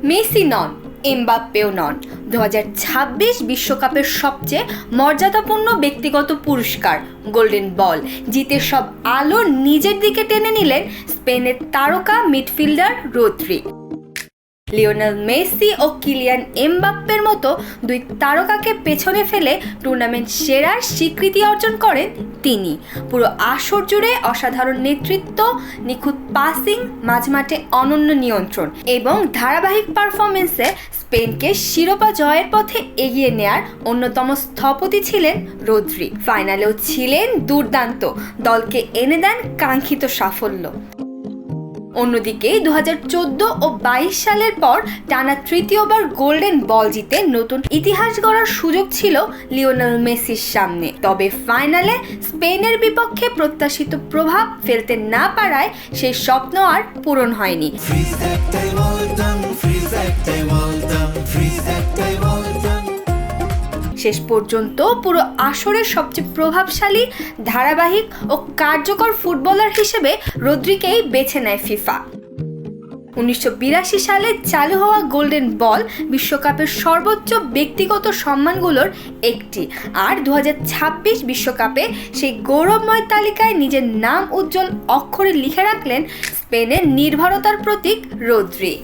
Messi নন, এমবাপ্পেও নন, 2026 বিশ্বকাপের সবচেয়ে মর্যাদাপূর্ণ ব্যক্তিগত পুরস্কার গোল্ডেন বল জিতে সব আলো নিজের দিকে টেনে নিলেন স্পেনের তারকা মিডফিল্ডার রদ্রি। লিওনেল মেসি ও কিলিয়ান এমবাপ্পের মতো দুই তারকাকে পেছনে ফেলে টুর্নামেন্ট সেরার স্বীকৃতি অর্জন করেন তিনি। পুরো আসর জুড়ে অসাধারণ নেতৃত্ব, নিখুঁত পাসিং, মাঝমাঠে অনন্য নিয়ন্ত্রণ এবং ধারাবাহিক পারফরমেন্সে স্পেনকে শিরোপা জয়ের পথে এগিয়ে নেয়ার অন্যতম স্থপতি ছিলেন রদ্রি। ফাইনালেও ছিলেন দুর্দান্ত, দলকে এনে দেন কাঙ্ক্ষিত সাফল্য। অন্যদিকে 2014 ও 22 সালের পর টানা তৃতীয়বার গোল্ডেন বল জিতে নতুন ইতিহাস গড়ার সুযোগ ছিল লিওনেল মেসির সামনে। তবে ফাইনালে স্পেনের বিপক্ষে প্রত্যাশিত প্রভাব ফেলতে না পারায় সেই স্বপ্ন আর পূরণ হয়নি। শেষ পর্যন্ত পুরো আসরের সবচেয়ে প্রভাবশালী, ধারাবাহিক ও কার্যকর ফুটবলার হিসেবে রদ্রিকেই বেছে নেয় ফিফা। 1982 সালে চালু হওয়া গোল্ডেন বল বিশ্বকাপের সর্বোচ্চ ব্যক্তিগত সম্মানগুলোর একটি, আর 2026 বিশ্বকাপে সেই গৌরবময় তালিকায় নিজের নাম উজ্জ্বল অক্ষরে লিখে রাখলেন স্পেনের নির্ভরতার প্রতীক রদ্রি।